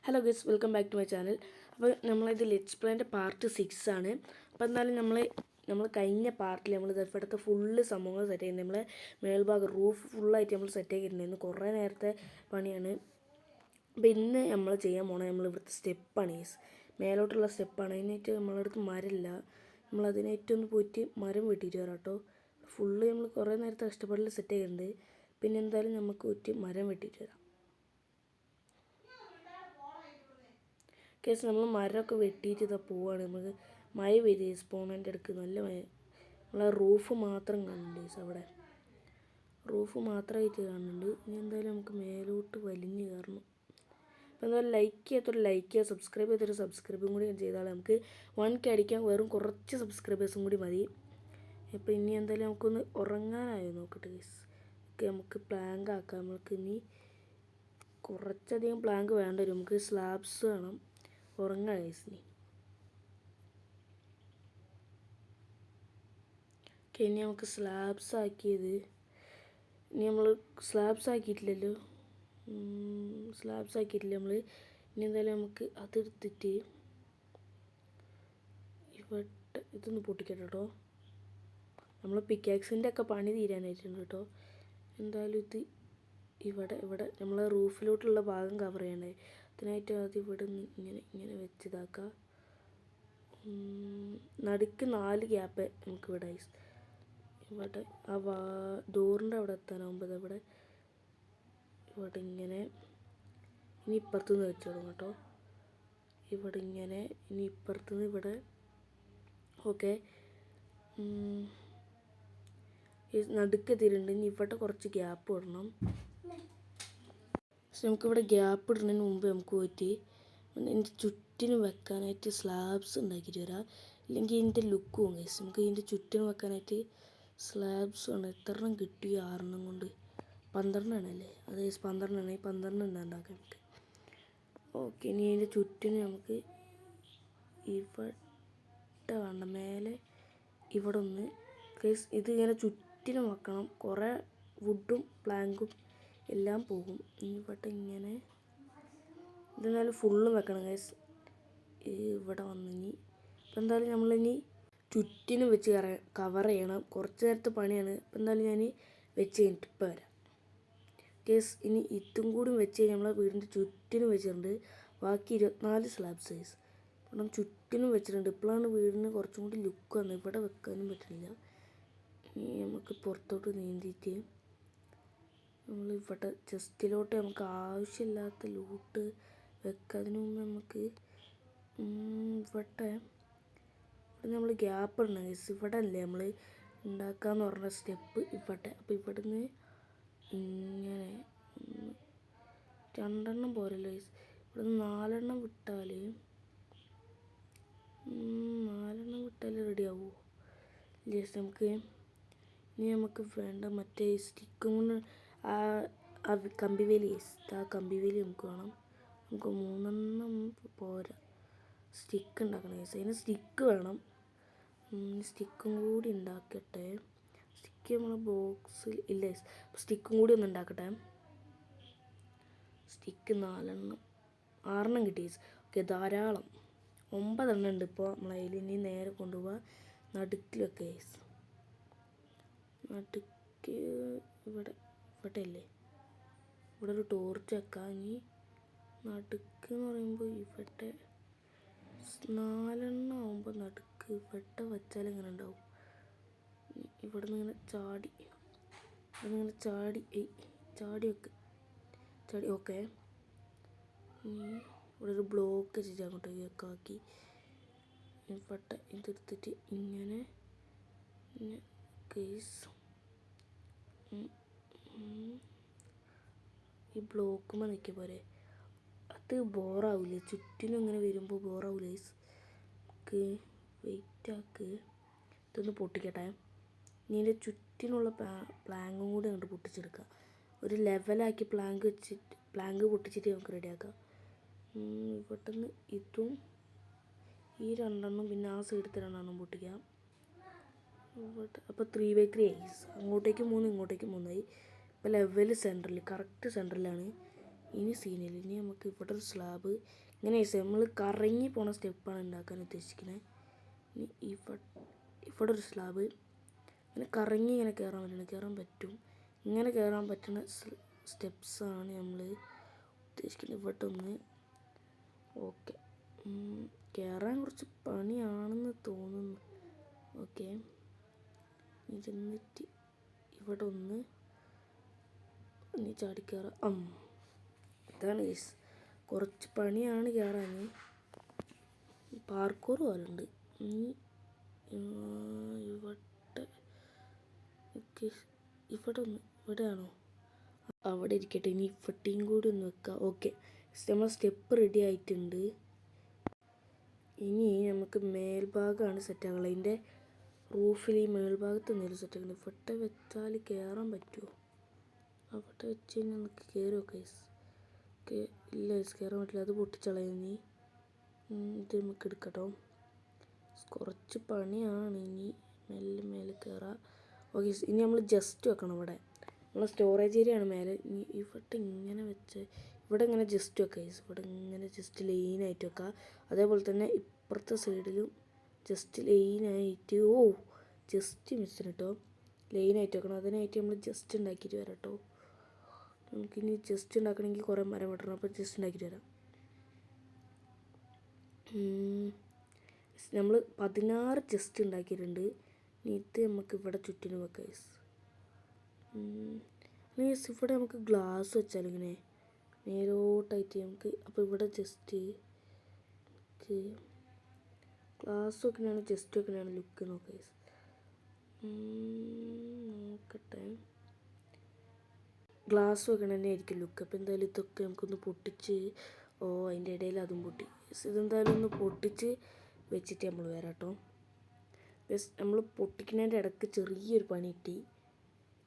Hello guys, welcome back to my channel. അപ്പോൾ നമ്മളിത് let's പ്ലേൻ്റെ part 6 ആണ്. അപ്പോൾ എന്നാലും നമ്മൾ കഴിഞ്ഞ പാർട്ടിൽ നമ്മൾ ഇവിടുത്തെ ഫുള്ള് സംഭവങ്ങൾ സെറ്റ് ചെയ്യുന്നത് നമ്മളെ മേൽഭാഗം റൂഫ് ഫുള്ളായിട്ട് നമ്മൾ സെറ്റ് ആക്കിയിട്ടുണ്ടായിരുന്നു. കുറേ നേരത്തെ പണിയാണ്. അപ്പോൾ ഇന്ന് നമ്മൾ ചെയ്യാൻ പോകണത് നമ്മൾ ഇവിടുത്തെ സ്റ്റെപ്പാണ് ഗൈസ്, മേലോട്ടുള്ള സ്റ്റെപ്പാണ്. അതിനായിട്ട് നമ്മളടുത്ത് മരമില്ല. നമ്മളതിനായിട്ടൊന്ന് പോയിട്ട് മരം വെട്ടിയിട്ട് വരാം കേട്ടോ. ഫുള്ള് നമ്മൾ കുറേ നേരത്തെ കഷ്ടപ്പാടിൽ സെറ്റ് ചെയ്യുന്നുണ്ട്. പിന്നെ എന്തായാലും നമുക്ക് പോയിട്ട് മരം വെട്ടിയിട്ട് വരാം. കേസ് നമ്മൾ മരമൊക്കെ വെട്ടിയിട്ട് ഇതാ പോവാണ്. നമുക്ക് മഴ പെയ്ത് സ്പോണിൻ്റെ അടുക്ക് നല്ല മഴ. നമ്മളെ റൂഫ് മാത്രം കാണുന്നുണ്ട് അവിടെ, റൂഫ് മാത്രമായിട്ട് കാണുന്നുണ്ട്. ഇനി എന്തായാലും നമുക്ക് മേലോട്ട് വലിഞ്ഞ് കയറണം. അപ്പോൾ എന്തായാലും ലൈക്ക് ചെയ്യാത്തൊരു ലൈക്ക് ചെയ്യുക, സബ്സ്ക്രൈബ് ചെയ്തൊരു സബ്സ്ക്രൈബും കൂടി ചെയ്താൽ നമുക്ക് 1K അടിക്കാൻ വെറും കുറച്ച് സബ്സ്ക്രൈബേഴ്സും കൂടി മതി. അപ്പോൾ ഇനി എന്തായാലും നമുക്കൊന്ന് ഉറങ്ങാനായോ നോക്കട്ടെ കേസ്. ഓക്കെ, നമുക്ക് പ്ലാങ്ക് ആക്കാം. നമുക്ക് ഇനി കുറച്ചധികം പ്ലാങ്ക് വേണ്ട വരും. നമുക്ക് സ്ലാബ്സ് വേണം. ഉറങ്ങാം കേസിന്. ഓക്കെ, ഇനി നമുക്ക് സ്ലാബ്സ് ആക്കിയത്, ഇനി നമ്മൾ സ്ലാബ്സ് ആക്കിയിട്ടില്ലല്ലോ. നമ്മൾ. ഇനി എന്തായാലും നമുക്ക് അതെടുത്തിട്ട് ഇവിടെ ഇതൊന്ന് പൊട്ടിക്കട്ടെ കേട്ടോ. നമ്മൾ പിക്കാക്സിൻ്റെ ഒക്കെ പണി തീരാനായിട്ടുണ്ട് കേട്ടോ. എന്തായാലും ഇത് ഇവിടെ നമ്മളെ റൂഫിലോട്ടുള്ള ഭാഗം കവർ ചെയ്യണ്ടേ. അതിനായിട്ട് ആദ്യം ഇവിടെ നിന്ന് ഇങ്ങനെ വെച്ചിതാക്കാം. നടുക്ക് 4 ഗ്യാപ്പ് നമുക്ക് ഇവിടെ ആ ഡോറിൻ്റെ അവിടെ എത്താനാകുമ്പോൾ ഇവിടെ ഇങ്ങനെ ഇനി ഇപ്പുറത്തുനിന്ന് വെച്ച് തുടങ്ങും കേട്ടോ. ഇവിടെ ഇങ്ങനെ ഇനി ഇപ്പുറത്തുനിന്ന് ഇവിടെ. ഓക്കെ, നടുക്ക് എത്തിയിട്ടുണ്ട്. ഇനി ഇവിടെ കുറച്ച് ഗ്യാപ്പ് ഇടണം. പക്ഷെ നമുക്കിവിടെ ഗ്യാപ്പ് ഇടുന്നതിന് മുമ്പ് നമുക്ക് പോയിട്ട് ഇതിൻ്റെ ചുറ്റിനും വെക്കാനായിട്ട് സ്ലാബ്സ് ഉണ്ടാക്കിയിട്ട് വരാം. ഇല്ലെങ്കിൽ ഇതിൻ്റെ ലുക്ക് പോകും ഗൈസ്. നമുക്ക് ഇതിൻ്റെ ചുറ്റിനും വെക്കാനായിട്ട് സ്ലാബ്സ് ഉണ്ട്. എത്ര കിട്ടി? 6 കൊണ്ട് 12 ആണല്ലേ? അത് 12 ആണ്. ഈ 12 ഉണ്ടാക്കാൻ നമുക്ക്. ഓക്കെ, ഇനി ഇതിൻ്റെ ചുറ്റിനും നമുക്ക് ഇവിടെ വേണ്ട, മേലെ ഇവിടെ ഒന്ന് ഗൈസ്. ഇത് ഇങ്ങനെ ചുറ്റിനും വെക്കണം. കുറേ വുഡും പ്ലാങ്കും എല്ലാം പോകും. ഇവിടെ ഇങ്ങനെ ഇതെന്നാലും ഫുള്ളും വെക്കണം ഗൈസ്. ഇവിടെ വന്നിനി ഇപ്പം എന്തായാലും നമ്മളിനി ചുറ്റിനും വെച്ച് കവർ ചെയ്യണം. കുറച്ച് നേരത്തെ പണിയാണ്. അപ്പം എന്തായാലും ഞാൻ വെച്ച് കഴിഞ്ഞിട്ട് ഇപ്പം വരാം ഗൈസ്. ഇനി ഇതും കൂടി വെച്ച് കഴിഞ്ഞാൽ നമ്മളെ വീടിൻ്റെ ചുറ്റിനും വെച്ചിട്ടുണ്ട്. ബാക്കി 24 സ്ലാബ്സ് ഗൈസ് കാരണം ചുറ്റിനും വെച്ചിട്ടുണ്ട്. ഇപ്പോഴാണ് വീടിന് കുറച്ചും കൂടി ലുക്ക് വന്നത്. ഇവിടെ വെക്കാനും പറ്റില്ല. ഇനി നമുക്ക് പുറത്തോട്ട് നീന്തിയിട്ട് നമ്മളിവിടെ ചെസ്റ്റിലോട്ട് നമുക്ക് ആവശ്യമില്ലാത്ത ലൂട്ട് വെക്കാതിന് മുമ്പ് നമുക്ക് ഇവിടെ നമ്മൾ ഗ്യാപ്പ് ഇടണം ഗൈസ്. ഇവിടെ അല്ലേ നമ്മൾ ഉണ്ടാക്കാമെന്ന് പറഞ്ഞ സ്റ്റെപ്പ് ഇവിടെ. അപ്പോൾ ഇവിടുന്ന് ഇങ്ങനെ 2 പോരല്ലോ ഗൈസ്. ഇവിടുന്ന് 4 വിട്ടാൽ റെഡി ആവുമോ? ജസ്റ്റ് ഇനി നമുക്ക് വേണ്ട മറ്റേ സ്റ്റിക്കും കൊണ്ട് ആ കമ്പിവേലി ഗൈസ്. ആ കമ്പിവേലി നമുക്ക് വേണം. നമുക്ക് 3 പോരാ, സ്റ്റിക്ക് ഉണ്ടാക്കണം ഗൈസ്. അതിന് സ്റ്റിക്ക് വേണം. സ്റ്റിക്കും കൂടി ഉണ്ടാക്കട്ടെ. സ്റ്റിക്ക് നമ്മളെ ബോക്സിൽ ഇല്ല ഗൈസ്. സ്റ്റിക്കും കൂടി ഒന്ന് ഉണ്ടാക്കട്ടെ. സ്റ്റിക്ക് 6 കിട്ടി ഗൈസ്. ഓക്കെ, ധാരാളം 9 ഉണ്ട് ഇപ്പോൾ നമ്മളെ കയ്യിൽ. ഇനി നേരെ കൊണ്ടുപോവുക നടുക്കിൽ വെക്കുക ഗൈസ്. നടുക്ക് ഇവിടെ അല്ലേ? ഇവിടെ ഒരു ടോർച്ച് വെക്കാം. ഇനി നടുക്ക് എന്ന് പറയുമ്പോൾ ഇവിടെ 4 ആകുമ്പോൾ നടുക്ക് ഇവിടെ വെച്ചാൽ ഇങ്ങനെ ഉണ്ടാവും. ഇവിടെ നിന്ന് ഇങ്ങനെ ചാടി ഓക്കെ. ഇനി ഇവിടെ ഒരു ബ്ലോക്ക് വെച്ചിട്ട് അങ്ങോട്ടേക്ക് ആക്കി ഇവിടെ ഇതെടുത്തിട്ട് ഇങ്ങനെ കേസ് ഈ ബ്ലോക്കുമ്പോൾ നിൽക്കുക പോരെ. അത് ബോറാവില്ലേ? ചുറ്റിനും ഇങ്ങനെ വരുമ്പോൾ ബോറാവില്ല ഗൈസ്. നമുക്ക് വെയിറ്റ് ആക്ക്. ഇതൊന്ന് പൊട്ടിക്കട്ടെ. ഇനി ഇതിൻ്റെ ചുറ്റിനുള്ള പ്ലാങ്കും കൂടി അങ്ങോട്ട് പൊട്ടിച്ചെടുക്കുക. ഒരു ലെവലാക്കി പ്ലാങ്ക് പൊട്ടിച്ചിട്ട് നമുക്ക് റെഡിയാക്കാം. ഇവിടുന്ന് ഇതും ഈ 2 പിന്നെ ആ സൈഡത്തെ 2 പൊട്ടിക്കാം. ഇവിടെ അപ്പോൾ 3x3 ആയി. അങ്ങോട്ടേക്ക് 3 ഇങ്ങോട്ടേക്ക് 3 ആയി. ഇപ്പോൾ ലെവൽ സെൻറ്ററിൽ കറക്റ്റ് സെൻറ്ററിലാണ്. ഇനി സീനില്ല. ഇനി നമുക്ക് ഇവിടെ ഒരു സ്ലാബ് ഇങ്ങനെ നമ്മൾ കറങ്ങി പോണ സ്റ്റെപ്പാണ് ഉണ്ടാക്കാൻ ഉദ്ദേശിക്കുന്നത്. ഇനി ഇവിടെ ഒരു സ്ലാബ് ഇങ്ങനെ കറങ്ങി ഇങ്ങനെ കയറാൻ പറ്റും. ഇങ്ങനെ കയറാൻ പറ്റുന്ന സ്റ്റെപ്സാണ് നമ്മൾ ഉദ്ദേശിക്കുന്നത്. ഇവിടെ ഒന്ന് ഓക്കെ. കയറാൻ കുറച്ച് പണിയാണെന്ന് തോന്നുന്നു. ഓക്കെ, ഇരുന്നിട്ട് ഇവിടെ ഒന്ന് ഇനി ചാടിക്കയറാം. ഇതാണ് ഗൈസ്, കുറച്ച് പണിയാണ് കയറാൻ. പാർക്കൂർ പോലെ ഉണ്ട്. ഇവിടെ ഒന്ന് ഇവിടെയാണോ? അവിടെ ഇരിക്കട്ടെ. ഇനി ഇവിടെയും കൂടി ഒന്ന് വെക്കാം. ഓക്കെ, നമ്മൾ സ്റ്റെപ്പ് റെഡി ആയിട്ടുണ്ട്. ഇനി നമുക്ക് മേൽഭാഗമാണ് സെറ്റാക്കുന്നത്. അതിൻ്റെ റൂഫിൽ ഈ മേൽഭാഗത്ത് എന്തെങ്കിലും സെറ്റാക്കുന്നത്. ഇവിടെ വെച്ചാൽ കയറാൻ പറ്റുമോ? അവിടെ വെച്ച് കഴിഞ്ഞാൽ നമുക്ക് കയറുമോ ഗൈസ്? ഇല്ല ഗൈസ്, കയറാൻ പറ്റില്ല. അത് പൊട്ടിച്ചളയുന്നീ. ഇത് നമുക്ക് എടുക്കട്ടോ. കുറച്ച് പണിയാണ്. ഇനി മേലെ കയറാം. ഓക്കെ, ഇനി നമ്മൾ ജസ്റ്റ് വെക്കണം. ഇവിടെ നമ്മളെ സ്റ്റോറേജ് ഏരിയയാണ് മേലെ. ഇനി ഇവിടെ ഇങ്ങനെ വെച്ച് ഇവിടെ ഇങ്ങനെ ജസ്റ്റ് വെക്കാം ഗൈസ്. ഇവിടെ ഇങ്ങനെ ജസ്റ്റ് ലൈനായിട്ട് വെക്കാം. അതേപോലെ തന്നെ ഇപ്പുറത്തെ സൈഡിലും ജസ്റ്റ് ലൈനായിട്ട് ജസ്റ്റ് മിസ്സിന് കേട്ടോ. ലൈനായിട്ട് വെക്കണം. അതിനായിട്ട് നമ്മൾ ജസ്റ്റ് ഉണ്ടാക്കിയിട്ട് വരാം കേട്ടോ. നമുക്കിനി ജസ്റ്റ് ഉണ്ടാക്കണമെങ്കിൽ കുറേ മരം വെട്ടണം. അപ്പോൾ ജസ്റ്റ് ഉണ്ടാക്കിയിട്ട് വരാം. നമ്മൾ 16 ജസ്റ്റ് ഉണ്ടാക്കിയിട്ടുണ്ട്. ഇനി ഇത് നമുക്ക് ഇവിടെ ചുറ്റിനും വെക്കാം ഗൈസ്. ഇവിടെ നമുക്ക് ഗ്ലാസ് വെച്ചാൽ ഇങ്ങനെ മേലോട്ടായിട്ട് നമുക്ക്. അപ്പോൾ ഇവിടെ ജസ്റ്റ് ഗ്ലാസ് വെക്കണതാണ്, ജസ്റ്റ് വെക്കണതാണ് ലുക്ക്. നോക്കാം ഗൈസ്, നോക്കട്ടെ. ഗ്ലാസ് വെക്കണ തന്നെ ആയിരിക്കും ലുക്ക്. അപ്പോൾ എന്തായാലും ഇതൊക്കെ നമുക്കൊന്ന് പൊട്ടിച്ച് അതിൻ്റെ ഇടയിൽ അതും പൊട്ടി. ഇതെന്തായാലും ഒന്ന് പൊട്ടിച്ച് വെച്ചിട്ട് നമ്മൾ വരാം കേട്ടോ. നമ്മൾ പൊട്ടിക്കുന്നതിൻ്റെ ഇടയ്ക്ക് ചെറിയൊരു പണി കിട്ടി.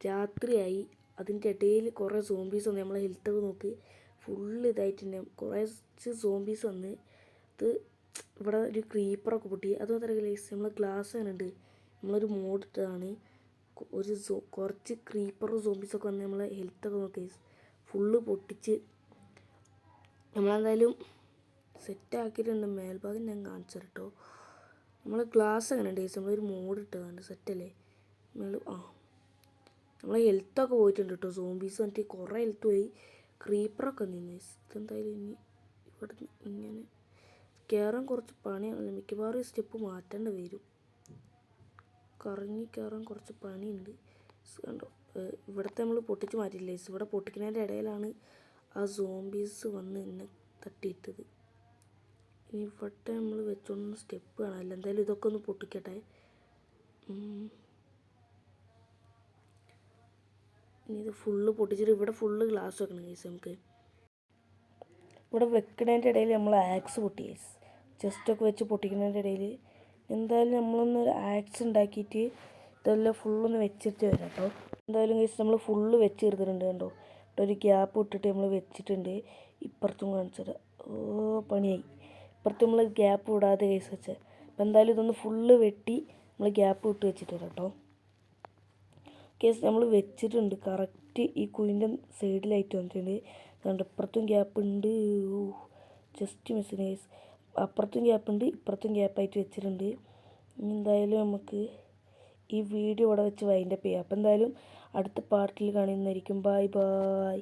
രാത്രിയായി. അതിൻ്റെ ഇടയിൽ കുറേ സോംബീസ് വന്ന് നമ്മളെ ഹെൽത്തൊക്കെ നോക്കി ഫുള്ള് ഇതായിട്ടുണ്ട്. കുറച്ച് സോംബീസ് വന്ന് ഇത് ഇവിടെ ഒരു ക്രീപ്പറൊക്കെ പൊട്ടി. അതുമാത്രമല്ല ഗൈസ്, നമ്മൾ ഗ്ലാസ് അങ്ങനെ ഉണ്ട്. നമ്മളൊരു മോഡ് ഇട്ടതാണ്. കുറച്ച് ക്രീപ്പറും സോംബീസൊക്കെ വന്ന് നമ്മളെ ഹെൽത്തൊക്കെ നോക്കി ഫുള്ള് പൊട്ടിച്ച് നമ്മളെന്തായാലും സെറ്റാക്കിയിട്ടുണ്ട്. മേൽഭാഗം ഞാൻ കാണിച്ചു കേട്ടോ. നമ്മൾ ഗ്ലാസ് അങ്ങനെ ഉണ്ട് ഗൈസ്. നമ്മളൊരു മോഡ് ഇട്ടതാണ്. സെറ്റല്ലേ? നമ്മളെ ഹെൽത്തൊക്കെ പോയിട്ടുണ്ട് കേട്ടോ. സോംബീസ് വന്നിട്ട് കുറേ ഹെൽത്ത് പോയി. ക്രീപ്പറൊക്കെ നിന്ന്. ഇതെന്തായാലും ഇനി ഇവിടെ ഇങ്ങനെ കയറാൻ കുറച്ച് പണിയാണല്ലോ. മിക്കവാറും ഈ സ്റ്റെപ്പ് മാറ്റേണ്ടി വരും. കറങ്ങി കയറാൻ കുറച്ച് പണിയുണ്ട് കണ്ടോ. ഇവിടുത്തെ നമ്മൾ പൊട്ടിച്ച് മാറ്റിയില്ലേ. ഇവിടെ പൊട്ടിക്കുന്നതിൻ്റെ ഇടയിലാണ് ആ സോംബീസ് വന്ന് എന്നെ തട്ടിയിട്ടത്. ഇനി ഇവിടെ നമ്മൾ വെച്ചോണ്ടുന്ന സ്റ്റെപ്പ് കാണാമല്ലോ. എന്തായാലും ഇതൊക്കെ ഒന്ന് പൊട്ടിക്കട്ടെ. ഇനി ഇത് ഫുള്ള് പൊട്ടിച്ചിട്ട് ഇവിടെ ഫുള്ള് ഗ്ലാസ് വെക്കണം ഗൈസ്. നമുക്ക് ഇവിടെ വെക്കുന്നതിൻ്റെ ഇടയിൽ നമ്മൾ ആക്സ് പൊട്ടി ഗൈസ്. ജസ്റ്റൊക്കെ വെച്ച് പൊട്ടിക്കുന്നതിൻ്റെ ഇടയിൽ എന്തായാലും നമ്മളൊന്ന് ആക്സ് ഉണ്ടാക്കിയിട്ട് ഇതെല്ലാം ഫുള്ളൊന്ന് വെച്ചിട്ട് വരാം കേട്ടോ. എന്തായാലും ഗൈസ് നമ്മൾ ഫുള്ള് വെച്ച് തീർത്തിട്ടുണ്ട് കണ്ടോ. ഇവിടെ ഒരു ഗ്യാപ്പ് ഇട്ടിട്ട് നമ്മൾ വെച്ചിട്ടുണ്ട്. ഇപ്പുറത്തും കാണിച്ചത് പണിയായി. ഇപ്പുറത്ത് നമ്മൾ ഗ്യാപ്പ് വിടാതെ ഗൈസ് വെച്ചത്. അപ്പോൾ എന്തായാലും ഇതൊന്ന് ഫുള്ള് വെട്ടി നമ്മൾ ഗ്യാപ്പ് വിട്ട് വെച്ചിട്ട് വരാം കേട്ടോ. കേസ് നമ്മൾ വെച്ചിട്ടുണ്ട് കറക്റ്റ് ഈ കുഴിൻ്റെ സൈഡിലായിട്ട് വന്നിട്ടുണ്ട്. അതുകൊണ്ട് ഇപ്പുറത്തും ഗ്യാപ്പ് ഉണ്ട്. ജസ്റ്റ് മിസ്സിന് കേസ്. അപ്പുറത്തും ഗ്യാപ്പ് ഉണ്ട്, ഇപ്പുറത്തും ഗ്യാപ്പായിട്ട് വെച്ചിട്ടുണ്ട്. എന്തായാലും നമുക്ക് ഈ വീഡിയോ ഇവിടെ വെച്ച് വൈൻഡപ്പ് ചെയ്യാം. അപ്പോൾ എന്തായാലും അടുത്ത പാർട്ടിൽ കാണുന്നതായിരിക്കും. Bye bye.